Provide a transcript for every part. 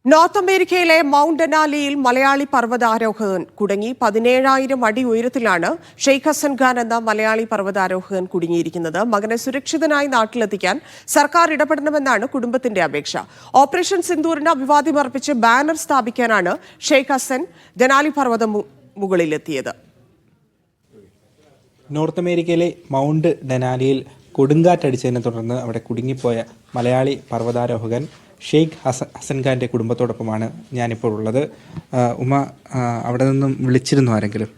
North അമേരിക്കയിലെ mount ഡെനാലിയിൽ Malayali പർവ്വതാരോഹകൻ കുടുങ്ങി. 17,000 അടി ഉയരത്തിലാണ് ഷെയ്ഖ് ഹസൻ ഖാൻ എന്ന മലയാളി പർവ്വതാരോഹകൻ കുടുങ്ങിയിരിക്കുന്നത്. മകനെ സുരക്ഷിതനായി നാട്ടിലെത്തിക്കാൻ സർക്കാർ ഇടപെടണമെന്നാണ് കുടുംബത്തിന്റെ അപേക്ഷ. ഓപ്പറേഷൻ സിന്ദൂറിന് അഭിവാദ്യമർപ്പിച്ച് ബാനർ സ്ഥാപിക്കാനാണ് ഷെയ്ഖ് ഹസൻ ഡെനാലി പർവ്വതം മുകളിലെത്തിയത്. നോർത്ത് അമേരിക്കയിലെ മൗണ്ട് ഡെനാലിയിൽ കൊടുങ്കാറ്റടിച്ചതിനെ തുടർന്ന് അവിടെ കുടുങ്ങിപ്പോയ മലയാളി പർവ്വതാരോഹകൻ ഷെയ്ഖ് ഹസൻ ഖാൻ്റെ കുടുംബത്തോടൊപ്പമാണ് ഞാനിപ്പോൾ ഉള്ളത്. ഉമ, അവിടെ നിന്നും വിളിച്ചിരുന്നു ആരെങ്കിലും?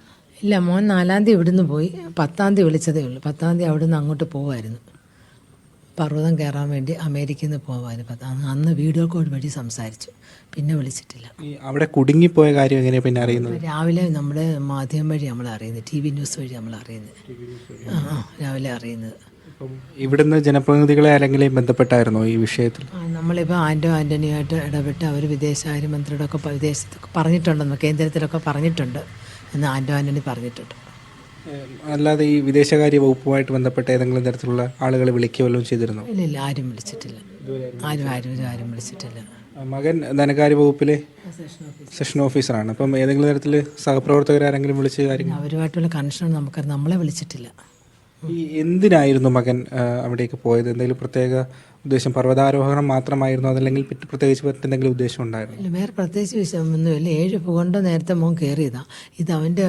ഇല്ല, മോൻ 4-ാം തീയതി ഇവിടുന്ന് പോയി. 10-ാം തീയതി വിളിച്ചതേ ഉള്ളൂ. 10-ാം തീയതി അവിടെ നിന്ന് അങ്ങോട്ട് പോകുമായിരുന്നു, പർവ്വതം കയറാൻ വേണ്ടി അമേരിക്കയിൽ നിന്ന് പോകുമായിരുന്നു. അന്ന് വീഡിയോ കോൾ വഴി സംസാരിച്ചു, പിന്നെ വിളിച്ചിട്ടില്ല. അവിടെ കുടുങ്ങിപ്പോയ കാര്യം എങ്ങനെയാണ് പിന്നെ അറിയുന്നത്? രാവിലെ നമ്മൾ മാധ്യമം വഴി നമ്മൾ അറിയുന്നത്, TV ന്യൂസ് വഴി നമ്മൾ അറിയുന്നത്. രാവിലെ അറിയുന്നത്. ഇവിടുന്ന് ജനപ്രതിനിധികളെ ആരെങ്കിലും ബന്ധപ്പെട്ടായിരുന്നോ ഈ വിഷയത്തിൽ? നമ്മളിപ്പോൾ ആൻ്റണിയുമായിട്ട് ഇടപെട്ട് അവർ വിദേശകാര്യമന്ത്രിയോടൊക്കെ വിദേശത്തൊക്കെ പറഞ്ഞിട്ടുണ്ടെന്ന്, കേന്ദ്രത്തിലൊക്കെ പറഞ്ഞിട്ടുണ്ട് എന്ന് ആൻ്റണി പറഞ്ഞിട്ടുണ്ട്. അല്ലാതെ ഈ വിദേശകാര്യ വകുപ്പുമായിട്ട് ബന്ധപ്പെട്ട ഏതെങ്കിലും തരത്തിലുള്ള ആളുകളെ വിളിക്കുകയോ ചെയ്തിരുന്നോ? ഇല്ല, ആരും വിളിച്ചിട്ടില്ല. ആരും വിളിച്ചിട്ടില്ല. മകൻ ധനകാര്യ വകുപ്പിലെ സെഷൻ ഓഫീസറാണ്. അപ്പം ഏതെങ്കിലും തരത്തിൽ സഹപ്രവർത്തകരാരെങ്കിലും വിളിച്ച കാര്യം? അവരുമായിട്ടുള്ള കണക്ഷൻ നമുക്കറിയാം, നമ്മളെ വിളിച്ചിട്ടില്ല. ഈ എന്തിനായിരുന്നു മകൻ അവിടേക്ക് പോയത്? എന്തെങ്കിലും പ്രത്യേക ഉദ്ദേശം, പർവ്വതാരോഹണം മാത്രമായിരുന്നു, അതല്ലെങ്കിൽ പ്രത്യേകിച്ച് മറ്റെന്തെങ്കിലും ഉദ്ദേശം ഉണ്ടായിരുന്നു? ഇല്ല, വേറെ പ്രത്യേകിച്ച് വിഷയമൊന്നുമില്ല. 7 കൊണ്ട് നേരത്തെ മോൻ കയറിയതാണ്. ഇത് അവൻ്റെ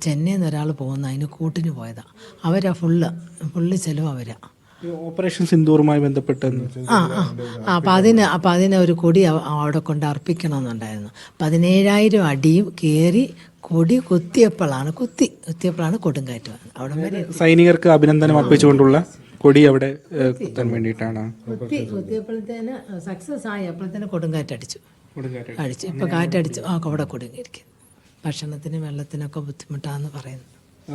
ചെന്നൈയിൽ നിന്ന് ഒരാൾ പോകുന്ന, അതിന് കൂട്ടിന് പോയതാണ്. അവരാ ഫുള്ള് ചിലവ് അവരാ. ഓപ്പറേഷൻ സിന്ദൂറുമായി ബന്ധപ്പെട്ട് അപ്പം അതിന് ഒരു കൊടി അവിടെ കൊണ്ട് അർപ്പിക്കണമെന്നുണ്ടായിരുന്നു. 17,000 അടിയും കയറി കൊടി കുത്തിയപ്പോഴാണ് കൊടുങ്കാറ്റ് വന്നത്. അവിടെ വരെ സൈനികർക്ക് അഭിനന്ദനം അർപ്പിച്ചുകൊണ്ടുള്ള കൊടി അവിടെ കുത്താൻ വേണ്ടിയിട്ടാണ്. കുത്തിയപ്പോഴത്തേന് സക്സസ് ആയി. അപ്പോഴത്തേന് കൊടുങ്കാറ്റടിച്ചു. ഇപ്പം കാറ്റടിച്ചു അവിടെ കുടുങ്ങിയിരിക്കും. ഭക്ഷണത്തിനും വെള്ളത്തിനൊക്കെ ബുദ്ധിമുട്ടാന്ന് പറയുന്നു.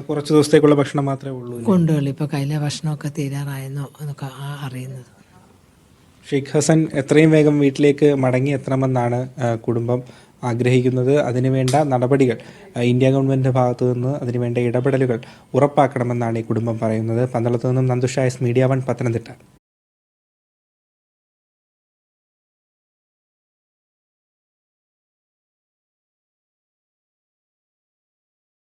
കുറച്ച് ദിവസത്തേക്കുള്ള ഭക്ഷണം മാത്രമേ ഉള്ളൂ കൊണ്ടുള്ളൂ. ഇപ്പോൾ കയ്യിലെ ഭക്ഷണമൊക്കെ തീരാറായെന്നോ എന്നൊക്കെ അറിയുന്നത്. ഷെയ്ഖ് ഹസൻ എത്രയും വേഗം വീട്ടിലേക്ക് മടങ്ങി എത്തണമെന്നാണ് കുടുംബം ആഗ്രഹിക്കുന്നത്. അതിനുവേണ്ട നടപടികൾ ഇന്ത്യ ഗവൺമെൻറ്റിൻ്റെ ഭാഗത്തു നിന്ന് അതിനുവേണ്ട ഇടപെടലുകൾ ഉറപ്പാക്കണമെന്നാണ് ഈ കുടുംബം പറയുന്നത്. പന്തളത്തു നിന്നും നന്ദുഷ, മീഡിയ 1, പത്തനംതിട്ട.